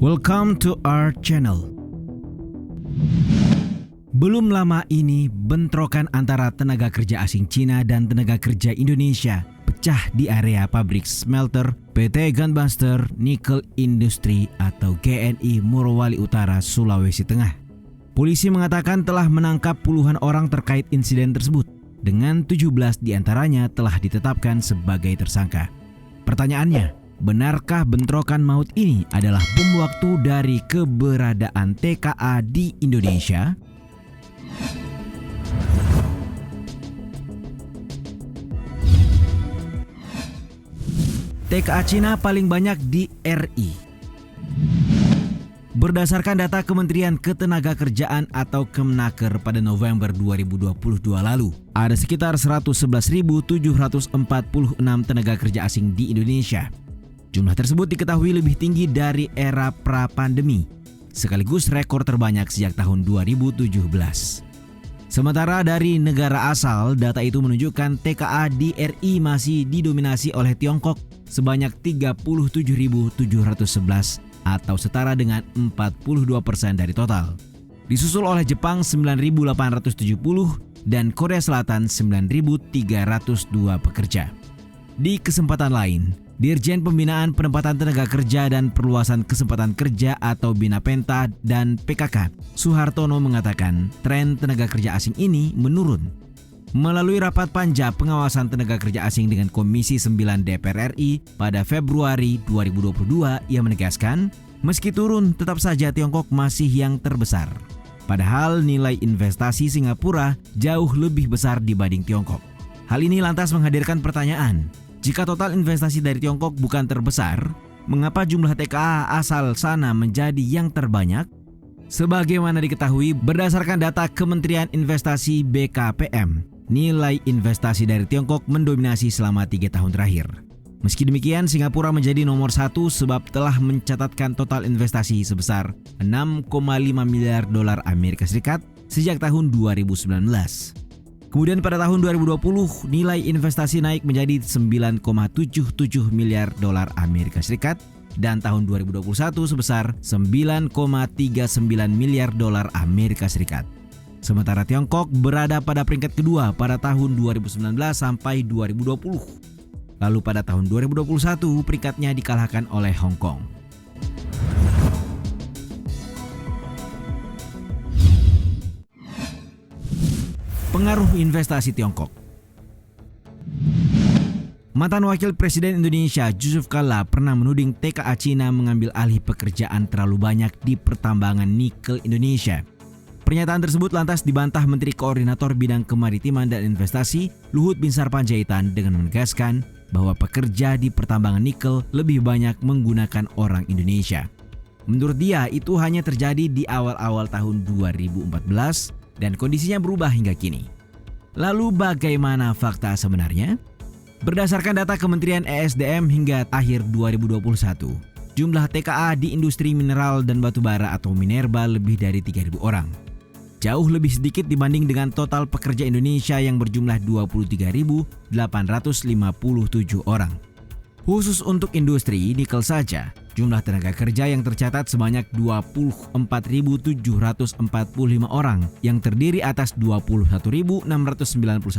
Welcome to our channel. Belum lama ini, bentrokan antara tenaga kerja asing Cina dan tenaga kerja Indonesia pecah di area pabrik smelter PT Gunbuster Nickel Industry atau GNI Morowali Utara, Sulawesi Tengah. Polisi mengatakan telah menangkap puluhan orang terkait insiden tersebut, dengan 17 diantaranya telah ditetapkan sebagai tersangka. Pertanyaannya, benarkah bentrokan maut ini adalah bom waktu dari keberadaan TKA di Indonesia? TKA Cina paling banyak di RI. Berdasarkan data Kementerian Ketenagakerjaan atau Kemnaker pada November 2022 lalu, ada sekitar 111.746 tenaga kerja asing di Indonesia. Jumlah tersebut diketahui lebih tinggi dari era pra-pandemi, sekaligus rekor terbanyak sejak tahun 2017. Sementara dari negara asal, data itu menunjukkan TKA di RI masih didominasi oleh Tiongkok sebanyak 37.711 atau setara dengan 42% dari total. Disusul oleh Jepang 9.870 dan Korea Selatan 9.302 pekerja. Di kesempatan lain, Dirjen Pembinaan Penempatan Tenaga Kerja dan Perluasan Kesempatan Kerja atau Binapenta dan PKK, Suhartono mengatakan tren tenaga kerja asing ini menurun. Melalui rapat panja pengawasan tenaga kerja asing dengan Komisi 9 DPR RI pada Februari 2022, ia menegaskan, meski turun tetap saja Tiongkok masih yang terbesar. Padahal nilai investasi Singapura jauh lebih besar dibanding Tiongkok. Hal ini lantas menghadirkan pertanyaan, jika total investasi dari Tiongkok bukan terbesar, mengapa jumlah TKA asal sana menjadi yang terbanyak? Sebagaimana diketahui, berdasarkan data Kementerian Investasi BKPM, nilai investasi dari Tiongkok mendominasi selama 3 tahun terakhir. Meski demikian, Singapura menjadi nomor 1 sebab telah mencatatkan total investasi sebesar 6,5 miliar dolar Amerika Serikat sejak tahun 2019. Kemudian pada tahun 2020, nilai investasi naik menjadi 9,77 miliar dolar Amerika Serikat dan tahun 2021 sebesar 9,39 miliar dolar Amerika Serikat. Sementara Tiongkok berada pada peringkat kedua pada tahun 2019 sampai 2020. Lalu pada tahun 2021 peringkatnya dikalahkan oleh Hong Kong. Pengaruh investasi Tiongkok. Mantan Wakil Presiden Indonesia Yusuf Kalla pernah menuding TKA Cina mengambil alih pekerjaan terlalu banyak di pertambangan nikel Indonesia. Pernyataan tersebut lantas dibantah Menteri Koordinator Bidang Kemaritiman dan Investasi Luhut Binsar Panjaitan dengan menegaskan bahwa pekerja di pertambangan nikel lebih banyak menggunakan orang Indonesia. Menurut dia, itu hanya terjadi di awal-awal tahun 2014 dan kondisinya berubah hingga kini. Lalu bagaimana fakta sebenarnya? Berdasarkan data Kementerian ESDM hingga akhir 2021, jumlah TKA di industri mineral dan batubara atau Minerba lebih dari 3.000 orang. Jauh lebih sedikit dibanding dengan total pekerja Indonesia yang berjumlah 23.857 orang. Khusus untuk industri nikel saja, jumlah tenaga kerja yang tercatat sebanyak 24.745 orang yang terdiri atas 21.691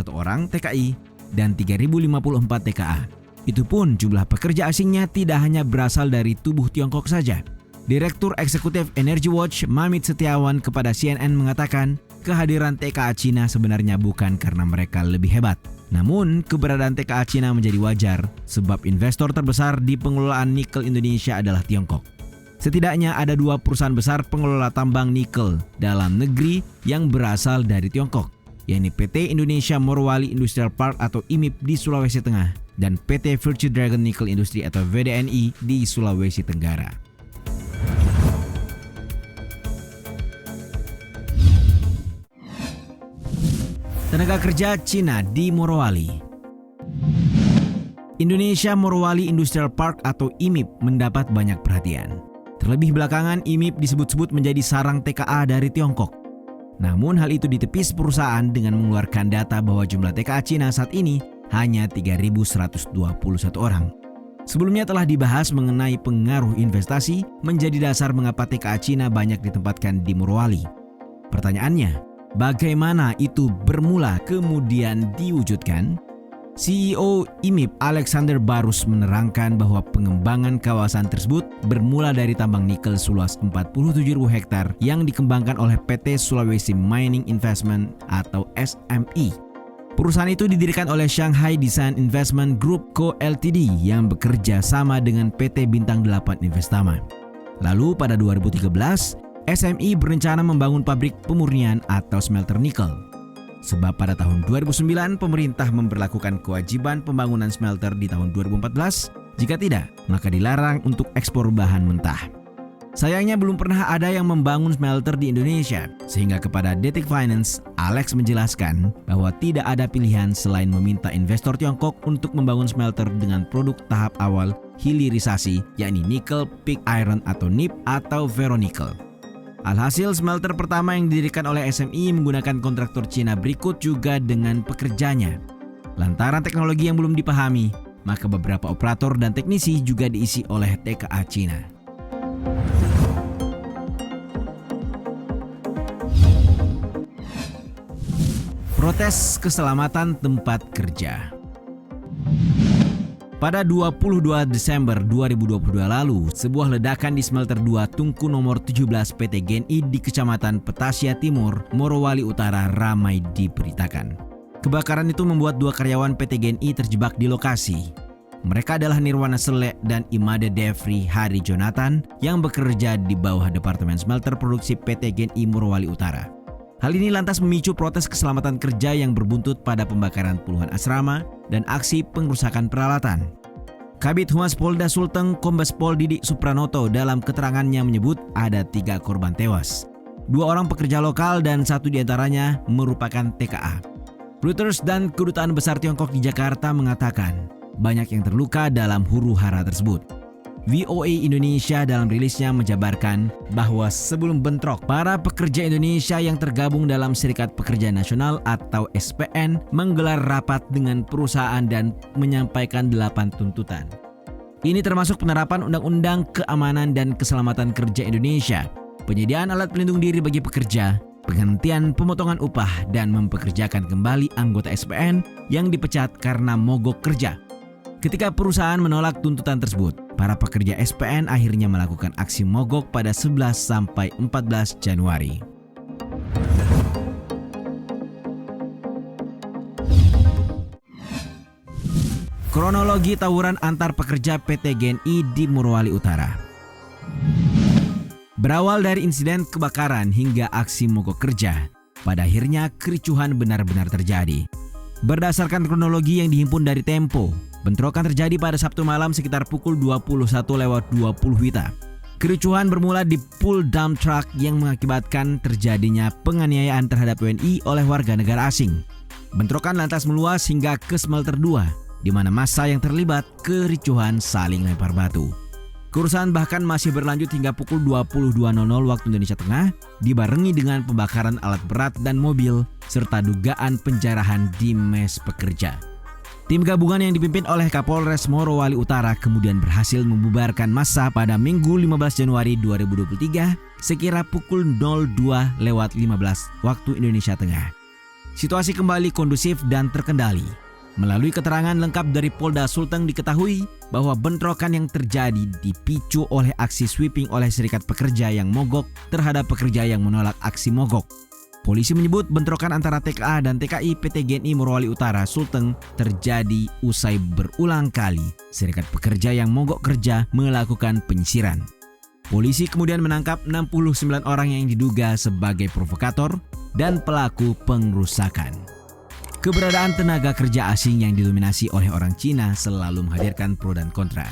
orang TKI dan 3.054 TKA. Itu pun jumlah pekerja asingnya tidak hanya berasal dari tubuh Tiongkok saja. Direktur Eksekutif Energy Watch Mamit Setiawan kepada CNN mengatakan kehadiran TKA Cina sebenarnya bukan karena mereka lebih hebat. Namun keberadaan TKA Cina menjadi wajar sebab investor terbesar di pengelolaan nikel Indonesia adalah Tiongkok. Setidaknya ada 2 perusahaan besar pengelola tambang nikel dalam negeri yang berasal dari Tiongkok, yakni PT Indonesia Morowali Industrial Park atau IMIP di Sulawesi Tengah dan PT Virtue Dragon Nickel Industry atau VDNI di Sulawesi Tenggara. Tenaga kerja Cina di Morowali. Indonesia Morowali Industrial Park atau IMIP mendapat banyak perhatian. Terlebih belakangan IMIP disebut-sebut menjadi sarang TKA dari Tiongkok. Namun hal itu ditepis perusahaan dengan mengeluarkan data bahwa jumlah TKA Cina saat ini hanya 3.121 orang. Sebelumnya telah dibahas mengenai pengaruh investasi menjadi dasar mengapa TKA Cina banyak ditempatkan di Morowali. Pertanyaannya, bagaimana itu bermula kemudian diwujudkan? CEO IMIP Alexander Barus menerangkan bahwa pengembangan kawasan tersebut bermula dari tambang nikel seluas 47.000 hektar yang dikembangkan oleh PT Sulawesi Mining Investment atau SMI. Perusahaan itu didirikan oleh Shanghai Design Investment Group Co Ltd yang bekerja sama dengan PT Bintang 8 Investama. Lalu pada 2013, SMI berencana membangun pabrik pemurnian atau smelter nikel. Sebab pada tahun 2009 pemerintah memberlakukan kewajiban pembangunan smelter di tahun 2014, jika tidak maka dilarang untuk ekspor bahan mentah. Sayangnya belum pernah ada yang membangun smelter di Indonesia, sehingga kepada Detik Finance, Alex menjelaskan bahwa tidak ada pilihan selain meminta investor Tiongkok untuk membangun smelter dengan produk tahap awal hilirisasi, yakni nickel pig iron atau NIP atau ferronickel. Alhasil smelter pertama yang didirikan oleh SMI menggunakan kontraktor Cina berikut juga dengan pekerjanya. Lantaran teknologi yang belum dipahami, maka beberapa operator dan teknisi juga diisi oleh TKA Cina. Protes keselamatan tempat kerja. Pada 22 Desember 2022 lalu, sebuah ledakan di smelter 2 Tungku nomor 17 PT GNI di Kecamatan Petasia Timur, Morowali Utara ramai diberitakan. Kebakaran itu membuat 2 karyawan PT GNI terjebak di lokasi. Mereka adalah Nirwana Selek dan Imade Devri Hari Jonathan yang bekerja di bawah Departemen Smelter Produksi PT GNI Morowali Utara. Hal ini lantas memicu protes keselamatan kerja yang berbuntut pada pembakaran puluhan asrama dan aksi pengrusakan peralatan. Kabid Humas Polda Sulteng Kombes Pol Didik Supranoto dalam keterangannya menyebut ada 3 korban tewas. 2 orang pekerja lokal dan 1 diantaranya merupakan TKA. Reuters dan Kedutaan Besar Tiongkok di Jakarta mengatakan banyak yang terluka dalam huru-hara tersebut. VOA Indonesia dalam rilisnya menjabarkan bahwa sebelum bentrok, para pekerja Indonesia yang tergabung dalam Serikat Pekerja Nasional atau SPN menggelar rapat dengan perusahaan dan menyampaikan 8 tuntutan. Ini termasuk penerapan Undang-Undang Keamanan dan Keselamatan Kerja Indonesia, penyediaan alat pelindung diri bagi pekerja, penghentian pemotongan upah, dan mempekerjakan kembali anggota SPN yang dipecat karena mogok kerja. Ketika perusahaan menolak tuntutan tersebut, para pekerja SPN akhirnya melakukan aksi mogok pada 11 sampai 14 Januari. Kronologi tawuran antar pekerja PT GNI di Morowali Utara. Berawal dari insiden kebakaran hingga aksi mogok kerja, pada akhirnya kericuhan benar-benar terjadi. Berdasarkan kronologi yang dihimpun dari Tempo, bentrokan terjadi pada Sabtu malam sekitar pukul 21.20 WITA. Kericuhan bermula di pull dump truck yang mengakibatkan terjadinya penganiayaan terhadap WNI oleh warga negara asing. Bentrokan lantas meluas hingga ke smelter 2, di mana massa yang terlibat kericuhan saling lempar batu. Kerusuhan bahkan masih berlanjut hingga pukul 22.00 waktu Indonesia Tengah, dibarengi dengan pembakaran alat berat dan mobil, serta dugaan penjarahan di mes pekerja. Tim gabungan yang dipimpin oleh Kapolres Morowali Utara kemudian berhasil membubarkan massa pada Minggu 15 Januari 2023 sekira pukul 02.15 waktu Indonesia Tengah. Situasi kembali kondusif dan terkendali. Melalui keterangan lengkap dari Polda Sulteng diketahui bahwa bentrokan yang terjadi dipicu oleh aksi sweeping oleh serikat pekerja yang mogok terhadap pekerja yang menolak aksi mogok. Polisi menyebut bentrokan antara TKA dan TKI PT GNI Morowali Utara Sulteng terjadi usai berulang kali serikat pekerja yang mogok kerja melakukan penyisiran. Polisi kemudian menangkap 69 orang yang diduga sebagai provokator dan pelaku pengrusakan. Keberadaan tenaga kerja asing yang didominasi oleh orang Cina selalu menghadirkan pro dan kontra.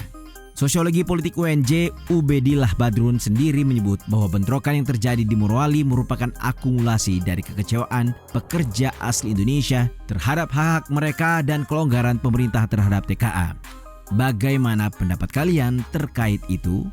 Sosiologi politik UNJ Ubedillah Badrun sendiri menyebut bahwa bentrokan yang terjadi di Morowali merupakan akumulasi dari kekecewaan pekerja asli Indonesia terhadap hak mereka dan kelonggaran pemerintah terhadap TKA. Bagaimana pendapat kalian terkait itu?